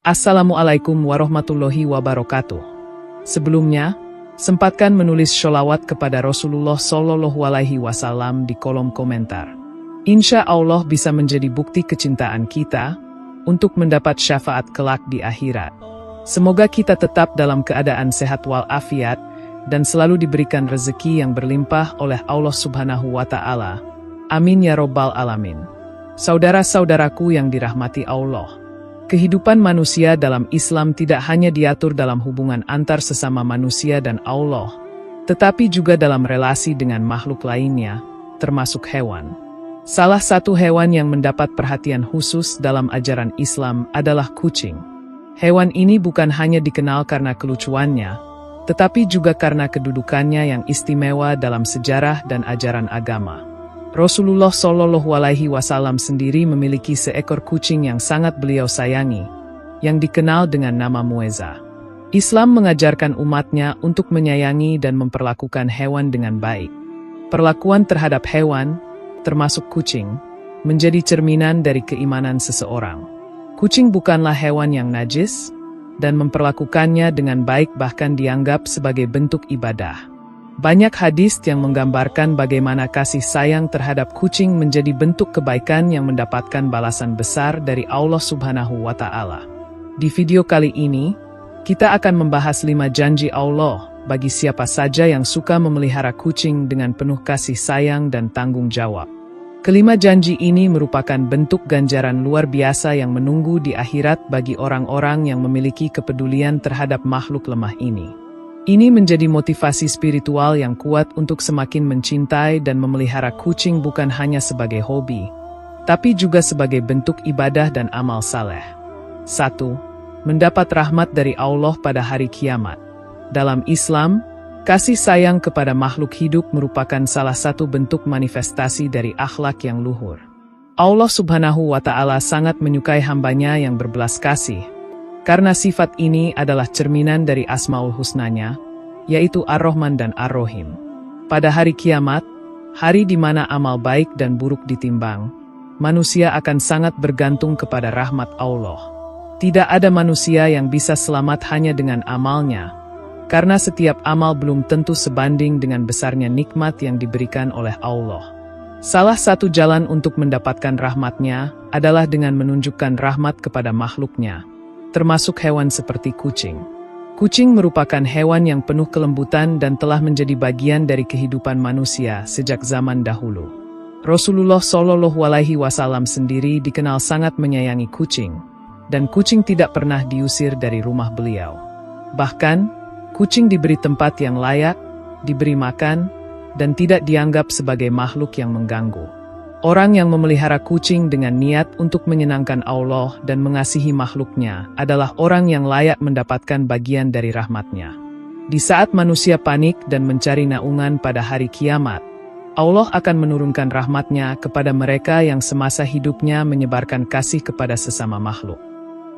Assalamualaikum warahmatullahi wabarakatuh. Sebelumnya, sempatkan menulis sholawat kepada Rasulullah Shallallahu Alaihi Wasallam di kolom komentar. Insya Allah bisa menjadi bukti kecintaan kita untuk mendapat syafaat kelak di akhirat. Semoga kita tetap dalam keadaan sehat walafiat dan selalu diberikan rezeki yang berlimpah oleh Allah Subhanahu wa Ta'ala. Amin ya Robbal Alamin. Saudara-saudaraku yang dirahmati Allah, kehidupan manusia dalam Islam tidak hanya diatur dalam hubungan antar sesama manusia dan Allah, tetapi juga dalam relasi dengan makhluk lainnya, termasuk hewan. Salah satu hewan yang mendapat perhatian khusus dalam ajaran Islam adalah kucing. Hewan ini bukan hanya dikenal karena kelucuannya, tetapi juga karena kedudukannya yang istimewa dalam sejarah dan ajaran agama. Rasulullah Shallallahu Alaihi Wasallam sendiri memiliki seekor kucing yang sangat beliau sayangi, yang dikenal dengan nama Mueza. Islam mengajarkan umatnya untuk menyayangi dan memperlakukan hewan dengan baik. Perlakuan terhadap hewan, termasuk kucing, menjadi cerminan dari keimanan seseorang. Kucing bukanlah hewan yang najis, dan memperlakukannya dengan baik bahkan dianggap sebagai bentuk ibadah. Banyak hadis yang menggambarkan bagaimana kasih sayang terhadap kucing menjadi bentuk kebaikan yang mendapatkan balasan besar dari Allah Subhanahu wa Ta'ala. Di video kali ini, kita akan membahas 5 janji Allah bagi siapa saja yang suka memelihara kucing dengan penuh kasih sayang dan tanggung jawab. Kelima janji ini merupakan bentuk ganjaran luar biasa yang menunggu di akhirat bagi orang-orang yang memiliki kepedulian terhadap makhluk lemah ini. Ini menjadi motivasi spiritual yang kuat untuk semakin mencintai dan memelihara kucing bukan hanya sebagai hobi, tapi juga sebagai bentuk ibadah dan amal saleh. 1. Mendapat rahmat dari Allah pada hari kiamat. Dalam Islam, kasih sayang kepada makhluk hidup merupakan salah satu bentuk manifestasi dari akhlak yang luhur. Allah Subhanahu wa Ta'ala sangat menyukai hambanya yang berbelas kasih, karena sifat ini adalah cerminan dari Asmaul Husnanya, yaitu Ar-Rahman dan Ar-Rahim. Pada hari kiamat, hari di mana amal baik dan buruk ditimbang, manusia akan sangat bergantung kepada rahmat Allah. Tidak ada manusia yang bisa selamat hanya dengan amalnya, karena setiap amal belum tentu sebanding dengan besarnya nikmat yang diberikan oleh Allah. Salah satu jalan untuk mendapatkan rahmatnya adalah dengan menunjukkan rahmat kepada makhluknya, termasuk hewan seperti kucing. Kucing merupakan hewan yang penuh kelembutan dan telah menjadi bagian dari kehidupan manusia sejak zaman dahulu. Rasulullah Shallallahu Alaihi Wasallam sendiri dikenal sangat menyayangi kucing, dan kucing tidak pernah diusir dari rumah beliau. Bahkan, kucing diberi tempat yang layak, diberi makan, dan tidak dianggap sebagai makhluk yang mengganggu. Orang yang memelihara kucing dengan niat untuk menyenangkan Allah dan mengasihi makhluknya adalah orang yang layak mendapatkan bagian dari rahmatnya. Di saat manusia panik dan mencari naungan pada hari kiamat, Allah akan menurunkan rahmatnya kepada mereka yang semasa hidupnya menyebarkan kasih kepada sesama makhluk.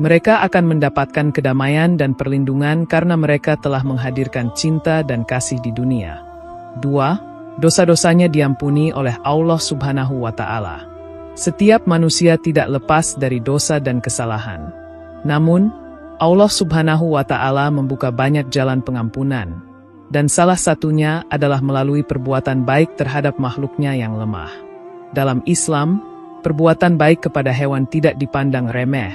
Mereka akan mendapatkan kedamaian dan perlindungan karena mereka telah menghadirkan cinta dan kasih di dunia. 2. Dosa-dosanya diampuni oleh Allah Subhanahu wa Ta'ala. Setiap manusia tidak lepas dari dosa dan kesalahan. Namun, Allah Subhanahu wa Ta'ala membuka banyak jalan pengampunan, dan salah satunya adalah melalui perbuatan baik terhadap makhluknya yang lemah. Dalam Islam, perbuatan baik kepada hewan tidak dipandang remeh,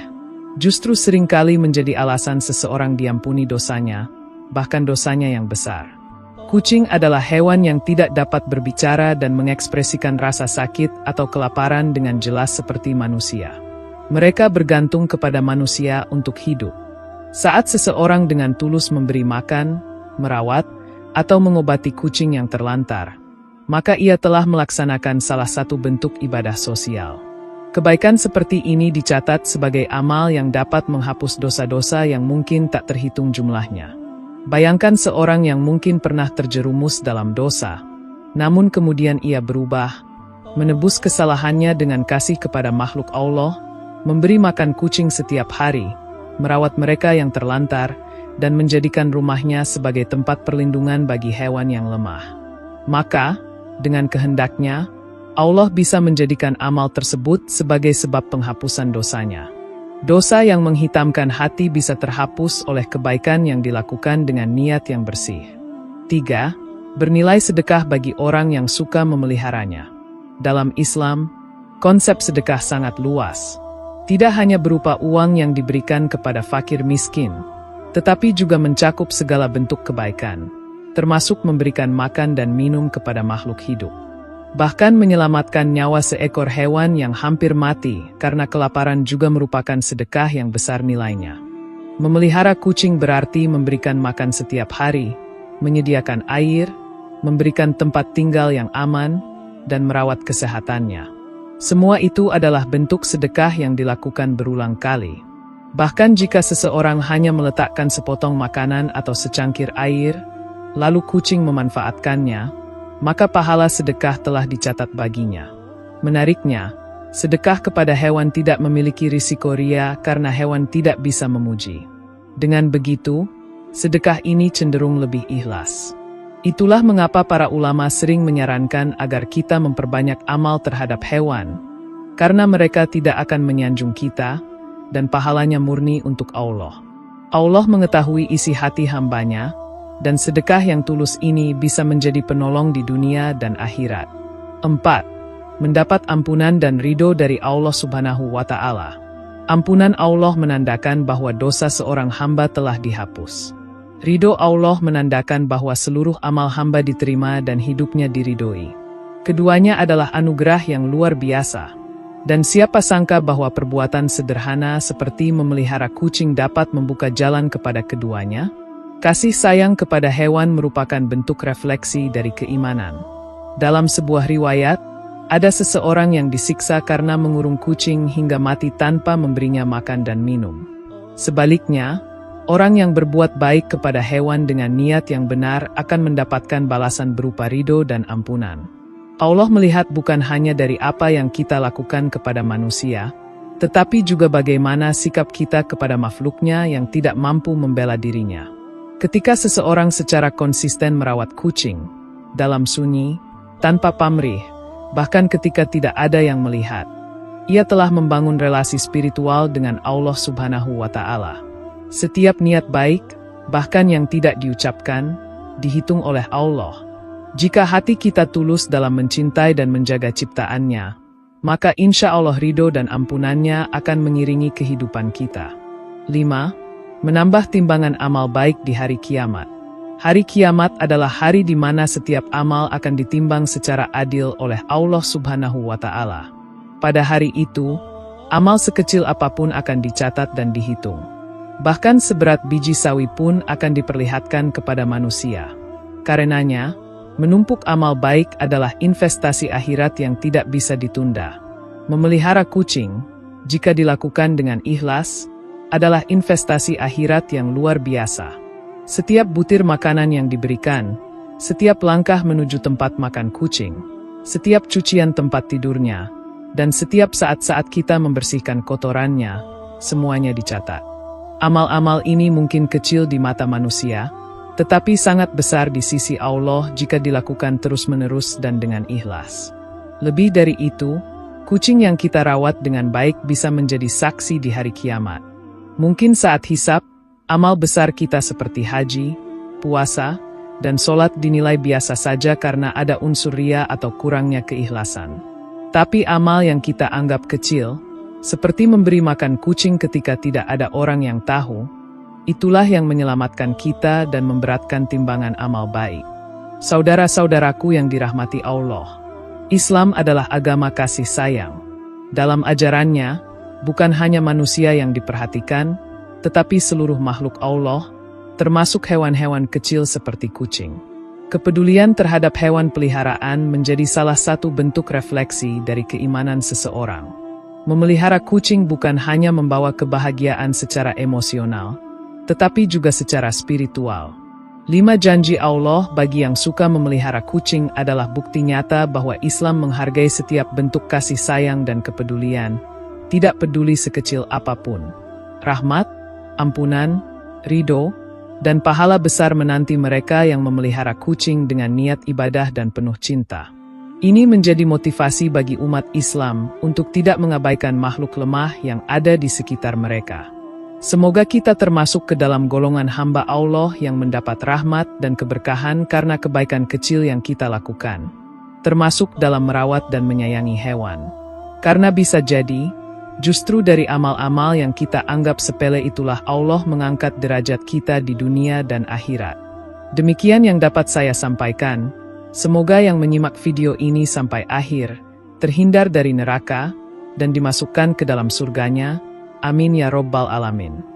justru seringkali menjadi alasan seseorang diampuni dosanya, bahkan dosanya yang besar. Kucing adalah hewan yang tidak dapat berbicara dan mengekspresikan rasa sakit atau kelaparan dengan jelas seperti manusia. Mereka bergantung kepada manusia untuk hidup. Saat seseorang dengan tulus memberi makan, merawat, atau mengobati kucing yang terlantar, maka ia telah melaksanakan salah satu bentuk ibadah sosial. Kebaikan seperti ini dicatat sebagai amal yang dapat menghapus dosa-dosa yang mungkin tak terhitung jumlahnya. Bayangkan seorang yang mungkin pernah terjerumus dalam dosa, namun kemudian ia berubah, menebus kesalahannya dengan kasih kepada makhluk Allah, memberi makan kucing setiap hari, merawat mereka yang terlantar, dan menjadikan rumahnya sebagai tempat perlindungan bagi hewan yang lemah. Maka, dengan kehendaknya, Allah bisa menjadikan amal tersebut sebagai sebab penghapusan dosanya. Dosa yang menghitamkan hati bisa terhapus oleh kebaikan yang dilakukan dengan niat yang bersih. 3. Bernilai sedekah bagi orang yang suka memeliharanya. Dalam Islam, konsep sedekah sangat luas. Tidak hanya berupa uang yang diberikan kepada fakir miskin, tetapi juga mencakup segala bentuk kebaikan, termasuk memberikan makan dan minum kepada makhluk hidup. Bahkan menyelamatkan nyawa seekor hewan yang hampir mati karena kelaparan juga merupakan sedekah yang besar nilainya. Memelihara kucing berarti memberikan makan setiap hari, menyediakan air, memberikan tempat tinggal yang aman, dan merawat kesehatannya. Semua itu adalah bentuk sedekah yang dilakukan berulang kali. Bahkan jika seseorang hanya meletakkan sepotong makanan atau secangkir air, lalu kucing memanfaatkannya, maka pahala sedekah telah dicatat baginya. Menariknya, sedekah kepada hewan tidak memiliki risiko ria karena hewan tidak bisa memuji. Dengan begitu, sedekah ini cenderung lebih ikhlas. Itulah mengapa para ulama sering menyarankan agar kita memperbanyak amal terhadap hewan, karena mereka tidak akan menyanjung kita, dan pahalanya murni untuk Allah. Allah mengetahui isi hati hambanya, dan sedekah yang tulus ini bisa menjadi penolong di dunia dan akhirat. 4. Mendapat ampunan dan ridho dari Allah Subhanahu wa Ta'ala. Ampunan Allah menandakan bahwa dosa seorang hamba telah dihapus. Ridho Allah menandakan bahwa seluruh amal hamba diterima dan hidupnya diridhoi. Keduanya adalah anugerah yang luar biasa. Dan siapa sangka bahwa perbuatan sederhana seperti memelihara kucing dapat membuka jalan kepada keduanya? Kasih sayang kepada hewan merupakan bentuk refleksi dari keimanan. Dalam sebuah riwayat, ada seseorang yang disiksa karena mengurung kucing hingga mati tanpa memberinya makan dan minum. Sebaliknya, orang yang berbuat baik kepada hewan dengan niat yang benar akan mendapatkan balasan berupa ridho dan ampunan. Allah melihat bukan hanya dari apa yang kita lakukan kepada manusia, tetapi juga bagaimana sikap kita kepada makhluknya yang tidak mampu membela dirinya. Ketika seseorang secara konsisten merawat kucing, dalam sunyi, tanpa pamrih, bahkan ketika tidak ada yang melihat, ia telah membangun relasi spiritual dengan Allah Subhanahu wa Ta'ala. Setiap niat baik, bahkan yang tidak diucapkan, dihitung oleh Allah. Jika hati kita tulus dalam mencintai dan menjaga ciptaannya, maka insya Allah ridho dan ampunannya akan mengiringi kehidupan kita. 5. Menambah timbangan amal baik di hari kiamat. Hari kiamat adalah hari di mana setiap amal akan ditimbang secara adil oleh Allah Subhanahu wa Ta'ala. Pada hari itu, amal sekecil apapun akan dicatat dan dihitung. Bahkan seberat biji sawi pun akan diperlihatkan kepada manusia. Karenanya, menumpuk amal baik adalah investasi akhirat yang tidak bisa ditunda. Memelihara kucing, jika dilakukan dengan ikhlas, adalah investasi akhirat yang luar biasa. Setiap butir makanan yang diberikan, setiap langkah menuju tempat makan kucing, setiap cucian tempat tidurnya, dan setiap saat-saat kita membersihkan kotorannya, semuanya dicatat. Amal-amal ini mungkin kecil di mata manusia, tetapi sangat besar di sisi Allah jika dilakukan terus-menerus dan dengan ikhlas. Lebih dari itu, kucing yang kita rawat dengan baik bisa menjadi saksi di hari kiamat. Mungkin saat hisab, amal besar kita seperti haji, puasa, dan sholat dinilai biasa saja karena ada unsur ria atau kurangnya keikhlasan. Tapi amal yang kita anggap kecil, seperti memberi makan kucing ketika tidak ada orang yang tahu, itulah yang menyelamatkan kita dan memberatkan timbangan amal baik. Saudara-saudaraku yang dirahmati Allah, Islam adalah agama kasih sayang. Dalam ajarannya, bukan hanya manusia yang diperhatikan, tetapi seluruh makhluk Allah, termasuk hewan-hewan kecil seperti kucing. Kepedulian terhadap hewan peliharaan menjadi salah satu bentuk refleksi dari keimanan seseorang. Memelihara kucing bukan hanya membawa kebahagiaan secara emosional, tetapi juga secara spiritual. 5 janji Allah bagi yang suka memelihara kucing adalah bukti nyata bahwa Islam menghargai setiap bentuk kasih sayang dan kepedulian, tidak peduli sekecil apapun. Rahmat, ampunan, ridho, dan pahala besar menanti mereka yang memelihara kucing dengan niat ibadah dan penuh cinta. Ini menjadi motivasi bagi umat Islam untuk tidak mengabaikan makhluk lemah yang ada di sekitar mereka. Semoga kita termasuk ke dalam golongan hamba Allah yang mendapat rahmat dan keberkahan karena kebaikan kecil yang kita lakukan, termasuk dalam merawat dan menyayangi hewan. Karena bisa jadi, justru dari amal-amal yang kita anggap sepele itulah Allah mengangkat derajat kita di dunia dan akhirat. Demikian yang dapat saya sampaikan. Semoga yang menyimak video ini sampai akhir, terhindar dari neraka, dan dimasukkan ke dalam surganya. Amin ya Rabbal Alamin.